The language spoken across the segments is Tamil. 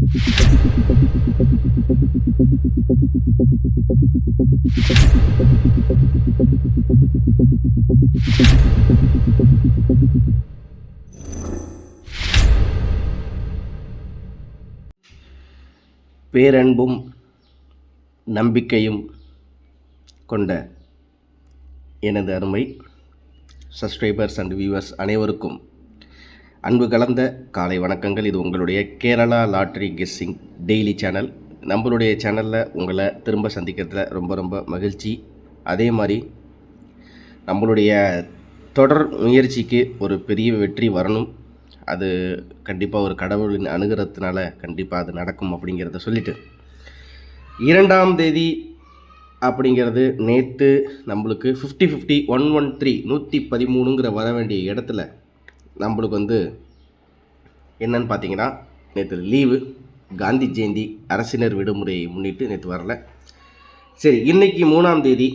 பேரன்பும் நம்பிக்கையும் கொண்ட எனது அருமை சப்ஸ்கிரைபர்ஸ் அண்ட் வியூவர்ஸ் அனைவருக்கும் அன்பு கலந்த காலை வணக்கங்கள். இது உங்களுடைய Kerala lottery guessing daily channel. நம்மளுடைய சேனலில் உங்களை திரும்ப சந்திக்கிறதுல ரொம்ப ரொம்ப மகிழ்ச்சி. அதே மாதிரி நம்மளுடைய தொடர் முயற்சிக்கு ஒரு பெரிய வெற்றி வரணும். அது கண்டிப்பாக ஒரு கடவுளின் அனுகிரகத்தினால கண்டிப்பாக அது நடக்கும் அப்படிங்கிறத சொல்லிவிட்டு, 2ஆம் தேதி அப்படிங்கிறது நேற்று நம்மளுக்கு 50-50 113 113ங்கிற வர வேண்டிய இடத்துல நம்மளுக்கு வந்து என்னன்னு பார்த்தீங்கன்னா, நேற்று லீவு, காந்தி ஜெயந்தி, அரசினர் விடுமுறையை முன்னிட்டு நேற்று வரல. சரி, இன்றைக்கி 3ஆம் தேதி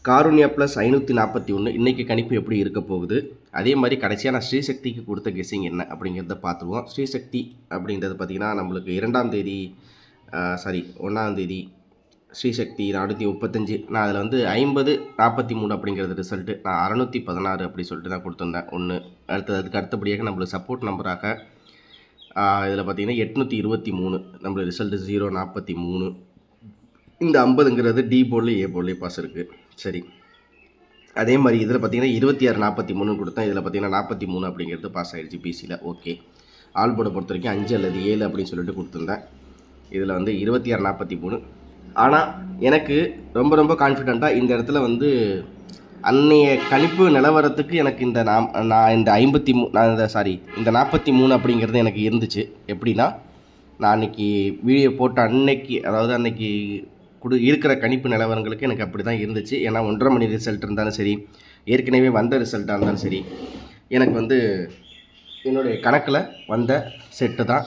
காருண்யா ப்ளஸ் 541. இன்றைக்கி கணிப்பு எப்படி இருக்க போகுது, அதே மாதிரி கடைசியாக நான் ஸ்ரீசக்திக்கு கொடுத்த கெஸ்ஸிங் என்ன அப்படிங்கிறத பார்த்துருவோம். ஸ்ரீசக்தி அப்படின்றது பார்த்திங்கன்னா நம்மளுக்கு 2ஆம் தேதி 1ஆம் தேதி ஸ்ரீசக்தி 435. நான் அதில் வந்து 50-43 அப்படிங்கிறது ரிசல்ட்டு. நான் 616 அப்படி சொல்லிட்டு தான் கொடுத்துருந்தேன் ஒன்று. அதுக்கு அடுத்தபடியாக நம்மளுக்கு சப்போர்ட் நம்பராக இதில் பார்த்திங்கன்னா 823 நம்மளுக்கு ரிசல்ட்டு 043. இந்த 50ங்கிறது டி போர்ட்லேயே ஏ போர்ட்லேயே பாஸ் இருக்குது. சரி, அதே மாதிரி இதில் பார்த்திங்கன்னா 26-43 கொடுத்தேன். இதில் பார்த்திங்கன்னா 43 அப்படிங்கிறது பாஸ் ஆகிடுச்சு பிசியில். ஓகே, ஆல் போர்டை பொறுத்த வரைக்கும் 5 அல்லது 7 அப்படின்னு சொல்லிட்டு கொடுத்துருந்தேன். இதில் வந்து 26-43. ஆனால் எனக்கு ரொம்ப ரொம்ப கான்ஃபிடெண்ட்டாக இந்த இடத்துல வந்து அன்னைய கணிப்பு நிலவரத்துக்கு எனக்கு இந்த நான் இந்த 43 அப்படிங்கிறது எனக்கு இருந்துச்சு. எப்படின்னா, நான் அன்றைக்கி வீடியோ போட்ட அன்னைக்கு இருக்கிற கணிப்பு நிலவரங்களுக்கு எனக்கு அப்படி தான் இருந்துச்சு. ஏன்னா 1.5 மணி ரிசல்ட் இருந்தாலும் சரி, ஏற்கனவே வந்த ரிசல்ட்டாக இருந்தாலும் சரி, எனக்கு வந்து என்னுடைய கணக்கில் வந்த செட்டு தான்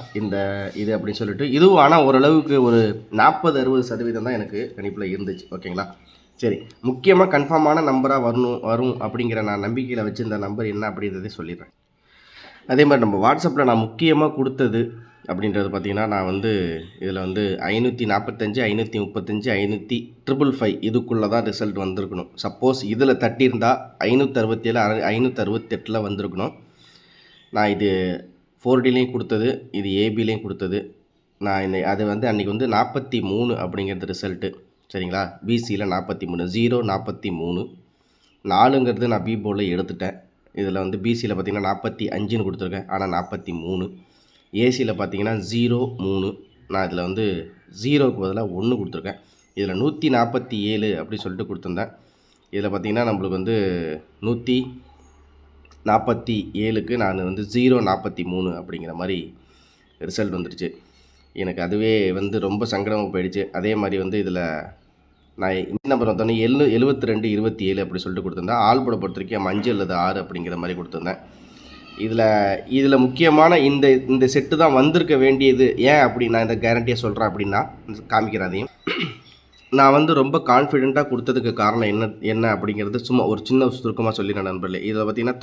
இது அப்படின்னு சொல்லிட்டு இதுவும். ஆனால் ஓரளவுக்கு ஒரு 40-60% தான் எனக்கு கணிப்பில் இருந்துச்சு. ஓகேங்களா? சரி, முக்கியமாக கன்ஃபார்மான நம்பராக வரும் அப்படிங்கிற நான் நம்பிக்கையில் வச்சுருந்த நம்பர் என்ன அப்படின்றதே சொல்லிடுறேன். அதே மாதிரி நம்ம வாட்ஸ்அப்பில் நான் முக்கியமாக கொடுத்தது அப்படின்றது பார்த்திங்கன்னா, நான் வந்து இதில் வந்து 545, 535, 555 இதுக்குள்ளே தான் ரிசல்ட் வந்திருக்கணும். சப்போஸ் இதில் தட்டியிருந்தால் 567, 568 வந்திருக்கணும். நான் இது 4Dலேயும் கொடுத்தது, இது ஏபிலையும் கொடுத்தது. நான் அது வந்து அன்றைக்கி வந்து 43 அப்படிங்கிறது ரிசல்ட்டு. சரிங்களா? பிசியில் 43, 043. 4ங்கிறது நான் பி போர்டில் எடுத்துட்டேன். இதில் வந்து பிசியில் பார்த்திங்கன்னா 45ன்னு கொடுத்துருக்கேன், ஆனால் 43. ஏசியில் பார்த்தீங்கன்னா 03. நான் இதில் வந்து 0க்கு பதிலாக 1 கொடுத்துருக்கேன். இதில் 147 அப்படி சொல்லிட்டு கொடுத்துருந்தேன். இதில் பார்த்திங்கன்னா நம்மளுக்கு வந்து 147க்கு நான் வந்து 043 அப்படிங்கிற மாதிரி ரிசல்ட் வந்துடுச்சு. எனக்கு அதுவே வந்து ரொம்ப சங்கடமாக போயிடுச்சு. அதே மாதிரி வந்து இதில் நான் இந்த நம்பர் வந்தோடனே 72-27 அப்படி சொல்லிட்டு கொடுத்துருந்தேன். ஆல் போர்டை பொறுத்த வரைக்கும் 5 அல்லது 6 அப்படிங்கிற மாதிரி கொடுத்துருந்தேன். இதில் முக்கியமான இந்த செட்டு தான் வந்திருக்க வேண்டியது. ஏன் அப்படி நான் இந்த கேரண்டியாக சொல்கிறேன் அப்படின்னா, காமிக்கிறதையும் நான் வந்து ரொம்ப கான்ஃபிடெண்ட்டாக கொடுத்ததுக்கு காரணம் என்ன அப்படிங்கிறது சும்மா ஒரு சின்ன சுருக்கமாக சொல்லிடுறேன் நண்பர்களே. இதில் பார்த்திங்கன்னா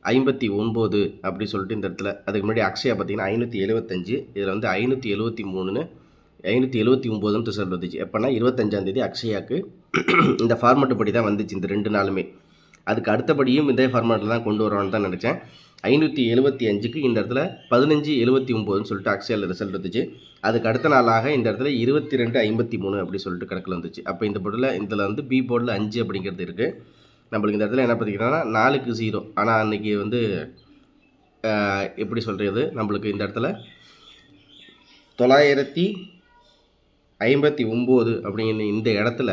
959 அப்படி சொல்லிட்டு இந்த இடத்துல, அதுக்கு முன்னாடி அக்ஷயா பார்த்திங்கன்னா 575, இதில் வந்து 573, 579 ரிசல்ட் வந்துச்சு. எப்போனா 25ஆம் தேதி அக்ஷயாவுக்கு இந்த ஃபார்மெட்டு படி தான் வந்துச்சு இந்த 2 நாளுமே. அதுக்கு அடுத்தபடியும் இதே ஃபார்மேட்டில் தான் கொண்டு வரணும்னு தான் நினச்சேன். 575க்கு இந்த இடத்துல 1579 சொல்லிட்டு அக்ஷயாவில் ரிசல்ட் வந்துச்சு. அதுக்கு அடுத்த நாளாக இந்த இடத்துல 22-53 அப்படி சொல்லிட்டு கணக்கில் வந்துச்சு. அப்போ இந்த போர்டில் இதில் வந்து பி போர்டில் 5 அப்படிங்கிறது இருக்குது. நம்மளுக்கு இந்த இடத்துல என்ன பார்த்திங்கன்னா 4க்கு 0. ஆனால் அன்றைக்கி வந்து எப்படி சொல்கிறது, நம்மளுக்கு இந்த இடத்துல 959 அப்படிங்கிற இந்த இடத்துல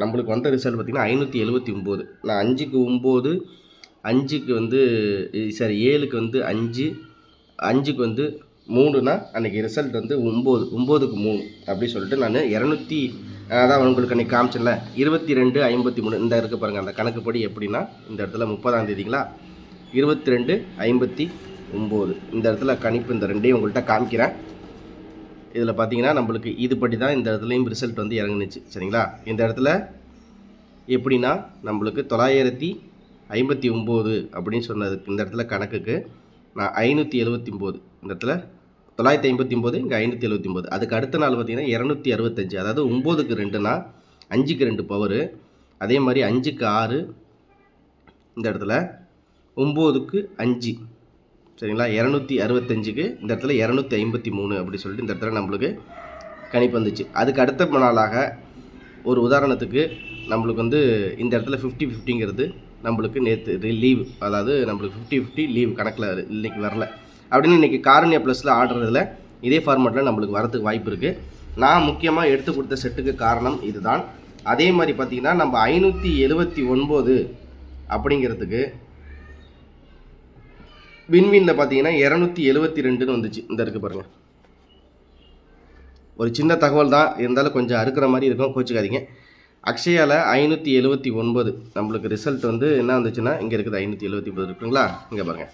நம்மளுக்கு வந்த ரிசல்ட் பார்த்திங்கன்னா 579. நான் 5க்கு 9, 5க்கு வந்து 7க்கு வந்து 5, 5க்கு வந்து 3னா அன்றைக்கி ரிசல்ட் வந்து 9க்கு 3 அப்படி சொல்லிட்டு நான் 200 அதான் உங்களுக்கு அன்றைக்கி காமிச்சேன்ல 22-53 இந்த இருக்க பாருங்கள். அந்த கணக்குப்படி எப்படின்னா, இந்த இடத்துல 30ஆம் தேதிங்களா 22-59 இந்த இடத்துல கணிப்பு இந்த ரெண்டையும் உங்கள்கிட்ட காமிக்கிறேன். இதில் பார்த்தீங்கன்னா நம்மளுக்கு இதுபடி தான் இந்த இடத்துலையும் ரிசல்ட் வந்து இறங்குனுச்சு. சரிங்களா? இந்த இடத்துல எப்படின்னா நம்மளுக்கு 959 அப்படின்னு சொன்னதுக்கு இந்த இடத்துல கணக்குக்கு நான் 579 இந்த இடத்துல 959, இங்கே 579. அதுக்கு அடுத்த நாள் பார்த்திங்கன்னா 265, அதாவது 9க்கு 2னா 5க்கு 2 பவரு. அதே மாதிரி 5க்கு 6 இந்த இடத்துல, 9க்கு 5 சரிங்களா, 265க்கு இந்த இடத்துல 253 அப்படி சொல்லிட்டு இந்த இடத்துல நம்மளுக்கு கணிப்பு வந்துச்சு. அதுக்கு அடுத்த நாளாக ஒரு உதாரணத்துக்கு நம்மளுக்கு வந்து இந்த இடத்துல 50-50ங்கிறது நம்மளுக்கு நேற்று லீவ், அதாவது நம்மளுக்கு 50-50 லீவ் கணக்கில் இன்றைக்கி வரல அப்படின்னு இன்றைக்கி காரணியா ப்ளஸில் ஆடுறதுல இதே ஃபார்மேட்டில் நம்மளுக்கு வரதுக்கு வாய்ப்பு இருக்குது. நான் முக்கியமாக எடுத்து கொடுத்த செட்டுக்கு காரணம் இதுதான். அதே மாதிரி பார்த்திங்கன்னா நம்ம 579 அப்படிங்கிறதுக்கு வின்வினில் பார்த்தீங்கன்னா 272ன்னு வந்துச்சு. இந்த இருக்குது பாருங்கள். ஒரு சின்ன தகவல் தான் இருந்தாலும் கொஞ்சம் அறுக்கிற மாதிரி இருக்கும், கோச்சிக்காதீங்க. அக்ஷயாவில் 579 நம்மளுக்கு ரிசல்ட் வந்து என்ன வந்துச்சுன்னா இங்கே இருக்குது 579 இருக்குங்களா, இங்கே பாருங்கள்.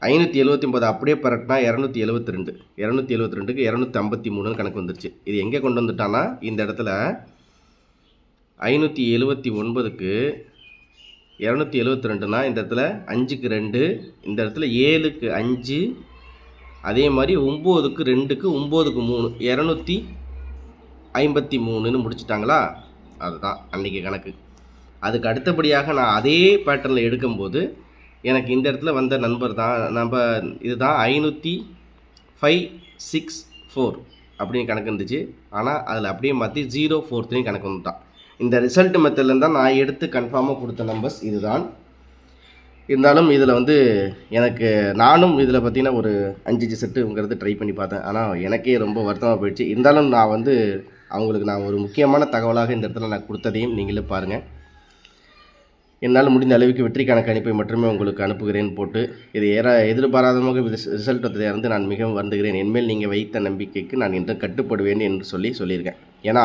579 அப்படியே பரட்டினா 272, 272க்கு 253ன்னு கணக்கு வந்துருச்சு. இது எங்கே கொண்டு வந்துட்டான்னா இந்த இடத்துல 579க்கு 272னா இந்த இடத்துல 5க்கு 2, இந்த இடத்துல 7க்கு 5, அதே மாதிரி 9க்கு 2க்கு 9க்கு 3, 253ன்னு முடிச்சிட்டாங்களா. அதுதான் அன்றைக்கி கணக்கு. அதுக்கு அடுத்தபடியாக நான் அதே பேட்டர்னில் எடுக்கும்போது எனக்கு இந்த இடத்துல வந்த நண்பர் தான் இதுதான் 50564 அப்படின்னு கணக்கு இருந்துச்சு. ஆனால் அதில் அப்படியே மாற்றி 043 கணக்கு வந்துட்டான். இந்த ரிசல்ட் மெத்தட்லேருந்து தான் நான் எடுத்து கன்ஃபார்மாக கொடுத்த நம்பர்ஸ் இதுதான். இருந்தாலும் இதில் வந்து எனக்கு நானும் இதில் பார்த்திங்கன்னா ஒரு 5 செட்டுங்கிறது ட்ரை பண்ணி பார்த்தேன். ஆனால் எனக்கே ரொம்ப வருத்தமாக போயிடுச்சு. இருந்தாலும் நான் வந்து அவங்களுக்கு நான் ஒரு முக்கியமான தகவலாக இந்த இடத்துல நான் கொடுத்ததையும் நீங்களே பாருங்கள். என்னால் முடிந்த அளவுக்கு வெற்றிக்கான கணிப்பை மட்டுமே உங்களுக்கு அனுப்புகிறேன் போட்டு இது எதிர்பாராதமாக ரிசல்ட் வந்து நான் மிகவும் வருந்துகிறேன். என்மேல் நீங்கள் வைத்த நம்பிக்கைக்கு நான் இன்று கட்டுப்படுவேன் என்று சொல்லியிருக்கேன். ஏன்னா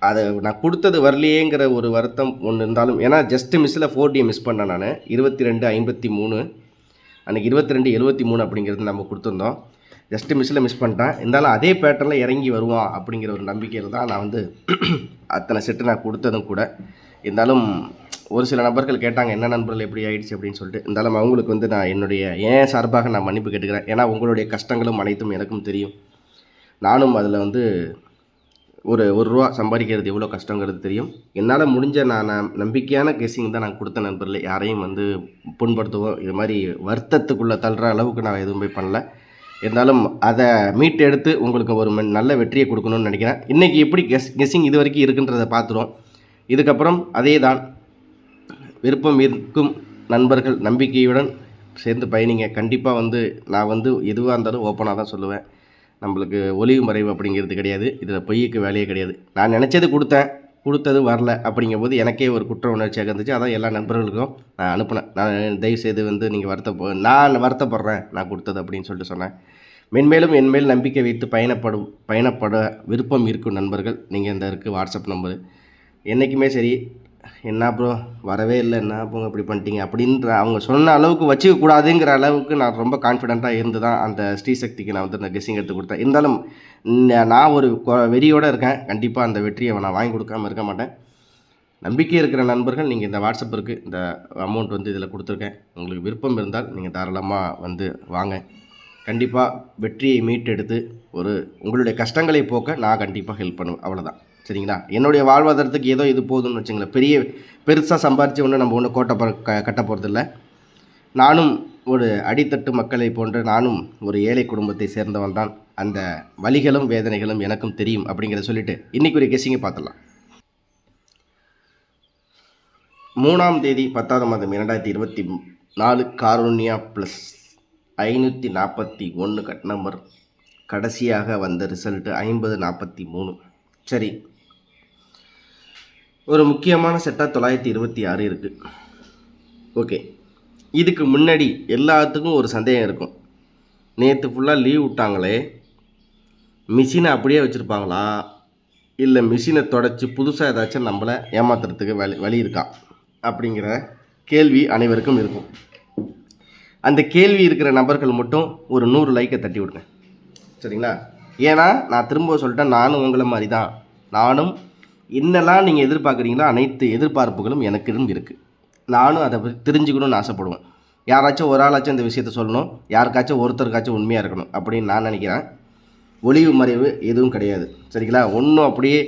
அதை நான் கொடுத்தது வரலையேங்கிற ஒரு வருத்தம் ஒன்று இருந்தாலும், ஏன்னா ஜஸ்ட்டு மிஸ்ஸில் 4D மிஸ் பண்ணேன் நான். 22-53 அன்றைக்கி 22-73 அப்படிங்கிறது நம்ம கொடுத்துருந்தோம். ஜஸ்ட்டு மிஸ்ஸில் மிஸ் பண்ணிட்டேன். இருந்தாலும் அதே பேட்டர்னில் இறங்கி வருவான் அப்படிங்கிற ஒரு நம்பிக்கையில் தான் நான் வந்து அத்தனை செட்டு நான் கொடுத்ததும் கூட. இருந்தாலும் ஒரு சில நபர்கள் கேட்டாங்க என்ன நண்பர்கள் எப்படி ஆகிடுச்சு அப்படின்னு சொல்லிட்டு. இருந்தாலும் அவங்களுக்கு வந்து நான் ஏன் சார்பாக நான் மன்னிப்பு கேட்டுக்கிறேன். ஏன்னா உங்களுடைய கஷ்டங்களும் அனைத்தும் எனக்கும் தெரியும். நானும் அதில் வந்து ஒரு ரூபா சம்பாதிக்கிறது எவ்வளோ கஷ்டங்கிறது தெரியும். என்னால் முடிஞ்ச நான் நம்பிக்கையான கெஸ்ஸிங் தான் நான் கொடுத்த நண்பர்களே. யாரையும் வந்து புண்படுத்தவோ இது மாதிரி வருத்தத்துக்குள்ளே தள்ளுற அளவுக்கு நான் எதுவுமே பண்ணல. இருந்தாலும் அதை மீட்டு எடுத்து உங்களுக்கு ஒரு நல்ல வெற்றியை கொடுக்கணும்னு நினைக்கிறேன். இன்றைக்கி எப்படி கெஸ்ஸிங் இது வரைக்கும் இருக்குன்றதை பார்த்துருவோம். இதுக்கப்புறம் அதே தான். விருப்பம் இருக்கும் நண்பர்கள் நம்பிக்கையுடன் சேர்ந்து பயணிங்க. கண்டிப்பாக வந்து நான் வந்து எதுவாக இருந்தாலும் ஓப்பனாக தான் சொல்லுவேன். நம்மளுக்கு ஒளிவு மறைவு அப்படிங்கிறது கிடையாது. இதில் பொய்யுக்கு வேலையே கிடையாது. நான் நினச்சது கொடுத்தது வரல அப்படிங்கும்போது எனக்கே ஒரு குற்ற உணர்ச்சியாக இருந்துச்சு. அதான் எல்லா நண்பர்களுக்கும் நான் அனுப்பினேன். நான் தயவுசெய்து வந்து நீங்கள் நான் வருத்தப்படுறேன் நான் கொடுத்தது அப்படின்னு சொல்லிட்டு சொன்னேன். மென்மேலும் என்மேல் நம்பிக்கை வைத்து பயணப்பட விருப்பம் இருக்கும் நண்பர்கள் நீங்கள் இந்த இருக்குது வாட்ஸ்அப் நம்பரு. என்றைக்குமே சரி, என்ன ப்ரோ வரவே இல்லை, என்ன போங்க இப்படி பண்ணிட்டீங்க அப்படின்ற அவங்க சொன்ன அளவுக்கு வச்சுக்க கூடாதுங்கிற அளவுக்கு நான் ரொம்ப கான்ஃபிடென்ட்டாக இருந்து தான் அந்த ஸ்ரீசக்திக்கு நான் வந்து அந்த கெஸ்ஸிங் எடுத்து கொடுத்தேன். இருந்தாலும் நான் ஒரு வெறியோடு இருக்கேன். கண்டிப்பாக அந்த வெற்றியை நான் வாங்கி கொடுக்காமல் இருக்க மாட்டேன். நம்பிக்கை இருக்கிற நண்பர்கள் நீங்கள் இந்த வாட்ஸ்அப் இருக்குது, இந்த அமௌண்ட் வந்து இதில் கொடுத்துருக்கேன். உங்களுக்கு விருப்பம் இருந்தால் நீங்கள் தாராளமாக வந்து வாங்க. கண்டிப்பாக வெற்றியை மீட்டெடுத்து உங்களுடைய கஷ்டங்களை போக்க நான் கண்டிப்பாக ஹெல்ப் பண்ணுவேன். அவ்வளோதான், சரிங்களா. என்னுடைய வாழ்வாதாரத்துக்கு ஏதோ இது போதும்னு வச்சுங்களேன். பெருசாக சம்பாரித்து ஒன்று நம்ம ஒன்று கட்ட போகிறதில்ல. நானும் ஒரு அடித்தட்டு மக்களை போன்று நானும் ஒரு ஏழை குடும்பத்தை சேர்ந்தவன் தான். அந்த வலிகளும் வேதனைகளும் எனக்கும் தெரியும் அப்படிங்கிறத சொல்லிவிட்டு இன்றைக்கி ஒரு கெஸ்ஸிங்கை பார்த்துடலாம். 3ஆம் தேதி 10ஆம் மாதம் 2024 காருண்யா ப்ளஸ் 541 கட் நம்பர். கடைசியாக வந்த ரிசல்ட்டு 5043. சரி, ஒரு முக்கியமான செட்டாக 926 இருக்குது. ஓகே, இதுக்கு முன்னாடி எல்லாத்துக்கும் ஒரு சந்தேகம் இருக்கும். நேற்று ஃபுல்லாக லீவ் விட்டாங்களே, மிஷினை அப்படியே வச்சுருப்பாங்களா, இல்லை மிஷினை தொடச்சி புதுசாக ஏதாச்சும் நம்மளை ஏமாத்துறதுக்கு வழி இருக்கா அப்படிங்கிற கேள்வி அனைவருக்கும் இருக்கும். அந்த கேள்வி இருக்கிற நபர்கள் மட்டும் ஒரு 100 லைக்கை தட்டி விடுங்க, சரிங்களா. ஏன்னா நான் திரும்ப சொல்லிட்டேன், நானும் உங்களை மாதிரி தான். நானும் என்னெல்லாம் நீங்கள் எதிர்பார்க்குறீங்களோ அனைத்து எதிர்பார்ப்புகளும் எனக்கு இருக்குது. நானும் அதை தெரிஞ்சுக்கணும்னு ஆசைப்படுவேன். யாராச்சும் ஒரு ஆளாச்சும் இந்த விஷயத்த சொல்லணும், யாருக்காச்சும் ஒருத்தருக்காச்சும் உண்மையாக இருக்கணும் அப்படின்னு நான் நினைக்கிறேன். ஒளிவு மறைவு எதுவும் கிடையாது, சரிங்களா? ஒன்றும் அப்படியே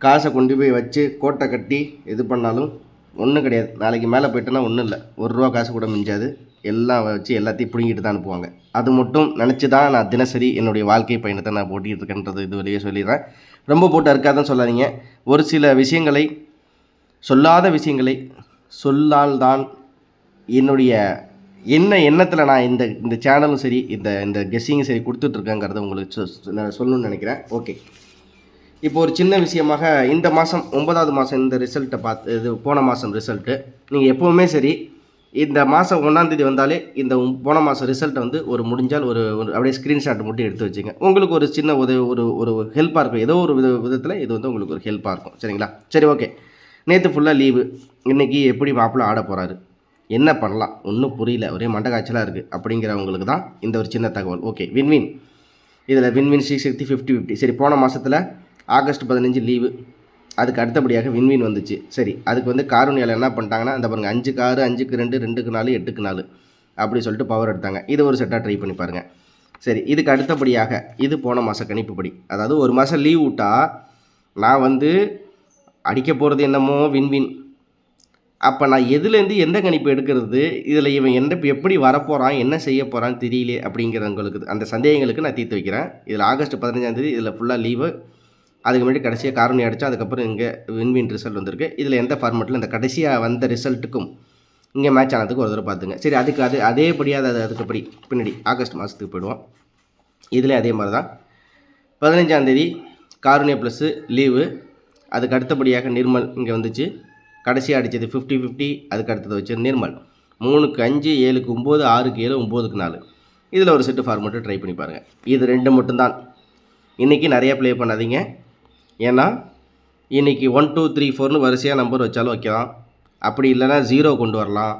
காசை கொண்டு போய் வச்சு கோட்டை கட்டி இது பண்ணாலும் ஒன்றும் கிடையாது. நாளைக்கு மேலே போயிட்டோன்னா ஒன்றும் இல்லை, ₹1 காசு கூட மிஞ்சாது. எல்லாம் வச்சு எல்லாத்தையும் பிடுங்கிட்டு தான் அனுப்புவாங்க. அது மட்டும் நினச்சி தான் நான் தினசரி என்னுடைய வாழ்க்கை பயணத்தை நான் போட்டிகிட்டு இருக்கேன்றது இது வெளியே சொல்லிடுறேன். ரொம்ப போட்டு இருக்காதுன்னு சொல்லாதீங்க. ஒரு சில விஷயங்களை, சொல்லாத விஷயங்களை சொல்லால்தான் என்னுடைய எண்ணத்தில் நான் இந்த சேனலும் சரி இந்த கெஸ்ஸிங்கும் சரி கொடுத்துட்ருக்கேங்கிறத உங்களுக்கு நான் சொல்லணும்னு நினைக்கிறேன். ஓகே, இப்போ ஒரு சின்ன விஷயமாக இந்த மாதம் 9வது மாதம் இந்த ரிசல்ட்டை இது போன மாதம் ரிசல்ட்டு. நீங்கள் எப்போவுமே சரி இந்த மாதம் 1ஆம் தேதி வந்தாலே இந்த போன மாதம் ரிசல்ட்டை வந்து முடிஞ்சால் ஒரு அப்படியே ஸ்க்ரீன்ஷாட் மட்டும் எடுத்து வச்சுங்க. உங்களுக்கு ஒரு சின்ன ஒரு ஹெல்ப்பாக இருக்கும். ஏதோ ஒரு விதத்தில் இது வந்து உங்களுக்கு ஒரு ஹெல்ப்பாக இருக்கும், சரிங்களா? சரி, ஓகே. நேற்று ஃபுல்லாக லீவு. இன்றைக்கி எப்படி மாப்பிள்ளை ஆட போகிறாரு, என்ன பண்ணலாம், ஒன்றும் புரியல, ஒரே மண்டை காய்ச்சலாக இருக்குது அப்படிங்கிறவங்களுக்கு தான் இந்த ஒரு சின்ன தகவல். Okay, win win. இதில் வின்வின் 660 50-50. சரி, போன மாதத்தில் ஆகஸ்ட் 15 லீவு, அதுக்கு அடுத்தபடியாக வின்வின் வந்துச்சு. சரி, அதுக்கு வந்து காரணியால் என்ன பண்ணிட்டாங்கன்னா, அந்த பாருங்கள் 5க்கு 6 5க்கு 2 2க்கு 4 8க்கு 4 அப்படி சொல்லிட்டு பவர் எடுத்தாங்க. இது ஒரு செட்டாக ட்ரை பண்ணி பாருங்கள். சரி, இதுக்கு அடுத்தபடியாக இது போன மாதம் கணிப்புப்படி, அதாவது ஒரு மாதம் லீவ் விட்டால் நான் வந்து அடிக்க போகிறது என்னமோ வின்வின். அப்போ நான் எதுலேருந்து எந்த கணிப்பு எடுக்கிறது, இதில் இவன் எப்படி வரப்போகிறான், என்ன செய்ய போகிறான்னு தெரியல அப்படிங்கிறவங்களுக்கு அந்த சந்தேகங்களுக்கு நான் தீர்த்து வைக்கிறேன். இதில் ஆகஸ்ட் 15 இதில் ஃபுல்லாக லீவு. அதுக்கு முன்னாடி கடைசியாக காரணி அடித்தா, அதுக்கப்புறம் இங்கே வின்வின் ரிசல்ட் வந்திருக்கு. இதில் எந்த ஃபார்மெட்டில் இந்த கடைசியாக வந்த ரிசல்ட்டுக்கும் இங்கே மேட்ச் ஆனதுக்கு ஒரு தடவை பார்த்துங்க. சரி, அதேபடியாக அதுக்குப்படி பின்னாடி ஆகஸ்ட் மாதத்துக்கு போய்டுவோம். இதில் அதே மாதிரி தான் 15ஆம் காருண்யா ப்ளஸ்ஸு லீவு. அதுக்கு அடுத்தபடியாக நிர்மல் இங்கே வந்துச்சு. கடைசியாக அடித்தது 50-50. அதுக்கு அடுத்தது வச்சு நிர்மல் 3க்கு 5 7க்கு 9 6க்கு 7 9க்கு 4. இதில் ஒரு செட்டு ஃபார்மெட்டு ட்ரை பண்ணி பாருங்கள். இது 2 மட்டும்தான். இன்றைக்கி நிறையா ப்ளே பண்ணாதீங்க. ஏன்னா இன்றைக்கி 1 2 3 4னு வரிசையாக நம்பர் வச்சாலும் வைக்கலாம், அப்படி இல்லைனா 0 கொண்டு வரலாம்.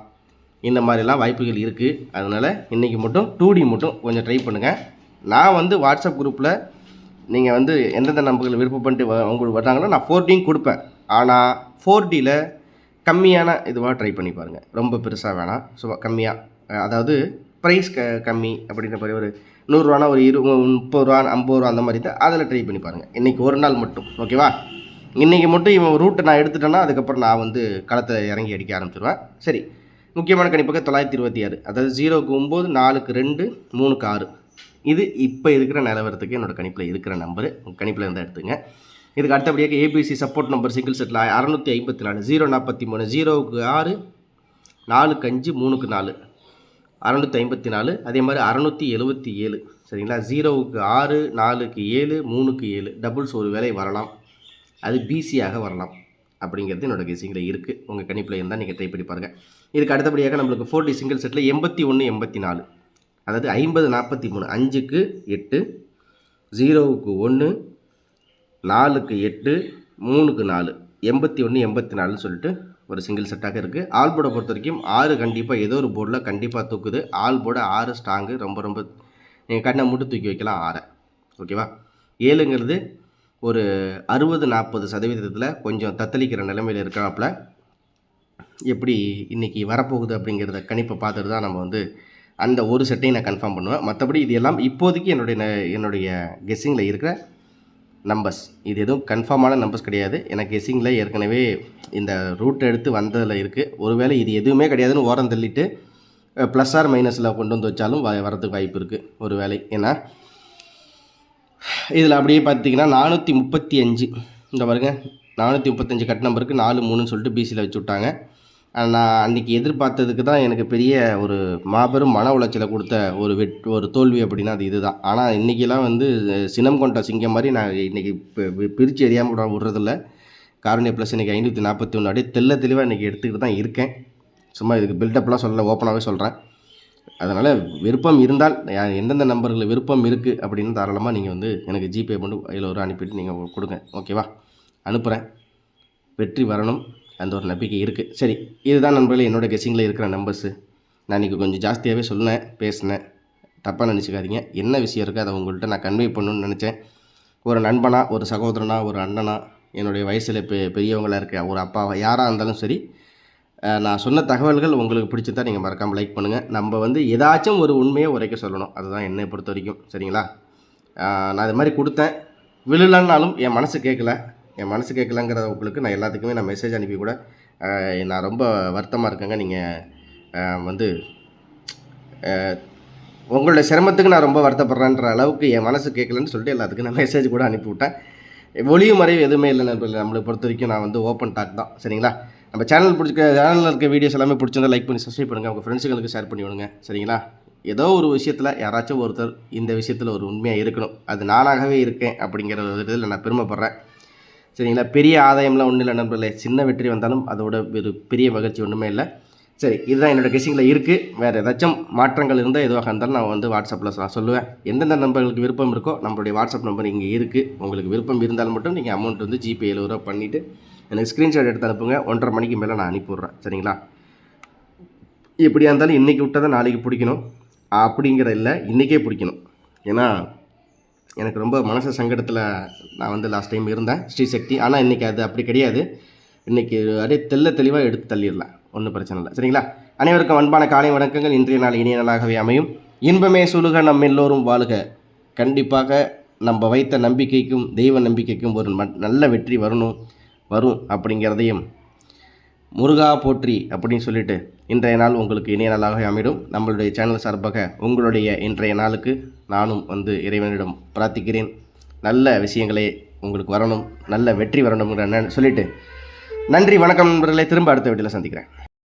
இந்த மாதிரிலாம் வாய்ப்புகள் இருக்குது. அதனால் இன்றைக்கி மட்டும் 2D மட்டும் கொஞ்சம் ட்ரை பண்ணுங்கள். நான் வந்து வாட்ஸ்அப் குரூப்பில் நீங்கள் வந்து எந்தெந்த நம்பர்கள் விருப்பம் பண்ணிட்டு உங்களுக்கு வர்றாங்களோ நான் 4D கொடுப்பேன். ஆனால் 4Dயில் கம்மியான இதுவாக ட்ரை பண்ணி பாருங்கள். ரொம்ப பெருசாக வேணாம், ஸோ கம்மியாக, அதாவது ப்ரைஸ் கம்மி அப்படின்ற மாதிரி ஒரு ₹100 ஒரு 20 30 50 அந்த மாதிரி தான் அதில் ட்ரை பண்ணி பாருங்கள். இன்றைக்கி ஒரு நாள் மட்டும், ஓகேவா? இன்றைக்கி மட்டும் இவன் ரூட்டை நான் எடுத்துட்டேன்னா அதுக்கப்புறம் நான் வந்து களத்தை இறங்கி அடிக்க ஆரம்பிச்சிடுவேன். சரி, முக்கியமான கணிப்பாக 926, அதாவது 0க்கு 9 4க்கு 2 3க்கு 6. இது இப்போ இருக்கிற நிலவரத்துக்கு என்னோடய கணிப்பில் இருக்கிற நம்பரு. கணிப்பில் இருந்தால் எடுத்துங்க. இதுக்கு அடுத்தபடியாக ABC support number single settle 654 043 0க்கு 6 4க்கு 5 3க்கு 4 654. அதே மாதிரி 677, சரிங்களா? 0க்கு 6 4க்கு 7 3க்கு 7 டபுள்ஸ் ஒரு வேலை வரலாம், அது பிசியாக வரலாம் அப்படிங்கிறது என்னோடய கெஸிங்கில் இருக்குது. உங்கள் கணிப்பில் இருந்தால் நீங்கள் ட்ரை பண்ணி பாருங்கள். இதுக்கு அடுத்தபடியாக நம்மளுக்கு 4D சிங்கிள் செட்டில் 81 84, அதாவது 50 43 5க்கு 8 0க்கு 1 4க்கு 8 3க்கு 4 81 84 சொல்லிட்டு ஒரு சிங்கிள் செட்டாக இருக்குது. ஆல் போர்டை பொறுத்த வரைக்கும் 6 கண்டிப்பாக ஏதோ ஒரு போர்டில் கண்டிப்பாக தூக்குது. ஆல் போர்டு 6 ஸ்ட்ராங்கு, ரொம்ப நீங்கள் கண்ணை மட்டும் தூக்கி வைக்கலாம் 6, ஓகேவா? 7ங்கிறது ஒரு 60-40% கொஞ்சம் தத்தளிக்கிற நிலைமையில் இருக்கிறாப்புல. எப்படி இன்றைக்கி வரப்போகுது அப்படிங்கிறத கணிப்பை பார்த்துட்டு தான் நம்ம வந்து அந்த ஒரு செட்டையும் நான் கன்ஃபார்ம் பண்ணுவேன். மற்றபடி இது எல்லாம் இப்போதைக்கு என்னுடைய கெஸ்ஸிங்கில் இருக்கிற நம்பர்ஸ். இது எதுவும் கன்ஃபார்மான நம்பர்ஸ் கிடையாது. எனக்கு கெஸ்ஸிங்கில் ஏற்கனவே இந்த ரூட் எடுத்து வந்ததில் இருக்குது. ஒருவேளை இது எதுவுமே கிடையாதுன்னு ஓரம் தள்ளிட்டு ப்ளஸ் ஆர் மைனஸில் கொண்டு வந்து வச்சாலும் வரதுக்கு வாய்ப்பு இருக்குது ஒரு வேளை. ஏன்னா இதில் அப்படியே பார்த்திங்கன்னா 435 இந்த பாருங்க, 435 கட் நம்பருக்கு 4 3ன்னு சொல்லிட்டு பிசியில் வச்சு விட்டாங்க. நான் அன்றைக்கி எதிர்பார்த்ததுக்கு தான் எனக்கு பெரிய ஒரு மாபெரும் மன உளைச்சலை கொடுத்த ஒரு தோல்வி அப்படின்னா அது இதுதான். ஆனால் இன்றைக்கெல்லாம் வந்து சினம் கொண்ட சிங்கம் மாதிரி நான் இன்றைக்கி பிரித்து எறியாமல் விடுறதில்ல. காரணியா ப்ளஸ் இன்றைக்கி 541 அப்படியே தெளிவாக இன்றைக்கி எடுத்துக்கிட்டு தான் இருக்கேன். சும்மா இதுக்கு பில்டப்லாம் சொல்லலை, ஓப்பனாகவே சொல்கிறேன். அதனால் விருப்பம் இருந்தால் எந்தெந்த நம்பர்களில் விருப்பம் இருக்குது அப்படின்னு தாராளமாக நீங்கள் வந்து எனக்கு ஜிபே பண்ணி அதில் ஒரு அனுப்பிட்டு நீங்கள் கொடுங்க, ஓகேவா? அனுப்புகிறேன். வெற்றி வரணும், அந்த ஒரு நம்பிக்கை இருக்குது. சரி, இதுதான் நண்பர்களே என்னோடய கெஸ்ஸிங்கில் இருக்கிற நம்பர்ஸு. நான் இன்றைக்கி கொஞ்சம் ஜாஸ்தியாகவே பேசினேன், தப்பாக நினச்சிக்காதீங்க. என்ன விஷயம் இருக்குது அதை உங்கள்கிட்ட நான் கன்வே பண்ணணும்னு நினச்சேன். ஒரு நண்பனா, ஒரு சகோதரனா, ஒரு அண்ணனா, என்னுடைய வயசில் பெரியவங்களாக இருக்க ஒரு அப்பாவா, யாராக இருந்தாலும் சரி, நான் சொன்ன தகவல்கள் உங்களுக்கு பிடிச்சிருந்தா நீங்கள் மறக்காமல் லைக் பண்ணுங்கள். நம்ம வந்து ஏதாச்சும் ஒரு உண்மையை உரைக்க சொல்லணும். அதுதான் என்னை பொறுத்த வரைக்கும். சரிங்களா? நான் இது மாதிரி கொடுத்தேன். விழலன்னாலும் என் மனசு கேட்கல. என் மனசு கேட்கலங்கிறத உங்களுக்கு நான் எல்லாத்துக்குமே நான் மெசேஜ் அனுப்பி கூட நான் ரொம்ப வருத்தமாக இருக்கேங்க. நீங்கள் வந்து உங்களுடைய சிரமத்துக்கு நான் ரொம்ப வருத்தப்படுறேன்ற அளவுக்கு என் மனசு கேட்கலன்னு சொல்லிட்டு எல்லாத்துக்கும் நான் மெசேஜ் கூட அனுப்பிவிட்டேன். ஒளியும் மறைவு எதுவுமே இல்லை நண்பர்களே. நம்மளை பொறுத்த வரைக்கும் நான் வந்து ஓப்பன் டாக் தான். சரிங்களா? நம்ம சேனலில் இருக்க வீடியோஸ் எல்லாமே பிடிச்சிருந்தா லைக் பண்ணி சப்ஸ்கிரைப் பண்ணுங்கள். உங்கள் ஃப்ரெண்ட்ஸுங்களுக்கு ஷேர் பண்ணி விடுங்க. சரிங்களா? ஏதோ ஒரு விஷயத்தில் யாராச்சும் ஒருத்தர் இந்த விஷயத்தில் ஒரு உண்மையாக இருக்கணும். அது நானாகவே இருக்கேன் அப்படிங்கிற ஒரு இதில் நான் பெருமைப்படுறேன். சரிங்களா? பெரிய ஆதாயம்லாம் ஒன்றும் இல்லை நண்பர்களே. சின்ன வெற்றி வந்தாலும் அதோட ஒரு பெரிய மகிழ்ச்சி ஒன்றுமே இல்லை. சரி, இதுதான் என்னோடய கெஸ்ஸிங்கில் இருக்குது. வேறு ஏதாச்சும் மாற்றங்கள் இருந்தால் எதுவாக இருந்தாலும் நான் வந்து வாட்ஸ்அப்பில் நான் சொல்லுவேன். எந்தெந்த நண்பர்களுக்கு விருப்பம் இருக்கோ நம்மளுடைய வாட்ஸ்அப் நம்பர் இங்கே இருக்குது. உங்களுக்கு விருப்பம் இருந்தாலும் மட்டும் நீங்கள் அமௌண்ட் வந்து ஜிபே 70 ரூபா பண்ணிவிட்டு எனக்கு ஸ்க்ரீன்ஷாட் எடுத்து அனுப்புங்க. 1:30 மணிக்கு மேலே நான் அனுப்பிவிட்றேன். சரிங்களா? எப்படியா இருந்தாலும் இன்றைக்கி விட்டால் தான் நாளைக்கு பிடிக்கணும் அப்படிங்கிற இல்லை, இன்றைக்கே பிடிக்கணும். ஏன்னா எனக்கு ரொம்ப மனசு சங்கடத்தில் நான் வந்து லாஸ்ட் டைம் இருந்தேன் ஸ்ரீசக்தி. ஆனால் இன்றைக்கி அது அப்படி கிடையாது. இன்றைக்கி அப்படியே தெளிவாக எடுத்து தள்ளிடலாம். ஒன்றும் பிரச்சனை இல்லை. சரிங்களா? அனைவருக்கும் அன்பான காலை வணக்கங்கள். இன்றைய நாள் இனிய நாளாகவே அமையும். இன்பமே சூழுக நம் எல்லோரும் வாழுக. கண்டிப்பாக நம்ம வைத்த நம்பிக்கைக்கும் தெய்வ நம்பிக்கைக்கும் ஒரு நல்ல வெற்றி வரும் அப்படிங்கிறதையும் முருகா போற்றி அப்படின்னு சொல்லிட்டு இன்றைய நாள் உங்களுக்கு இனிய நாளாகவே அமையும். நம்மளுடைய சேனல் சார்பாக உங்களுடைய இன்றைய நாளுக்கு நானும் வந்து இறைவனிடம் பிரார்த்திக்கிறேன். நல்ல விஷயங்களே உங்களுக்கு வரணும், நல்ல வெற்றி வரணுங்கிற சொல்லிவிட்டு நன்றி வணக்கம் நண்பர்களே. திரும்ப அடுத்த வீட்டில் சந்திக்கிறேன்.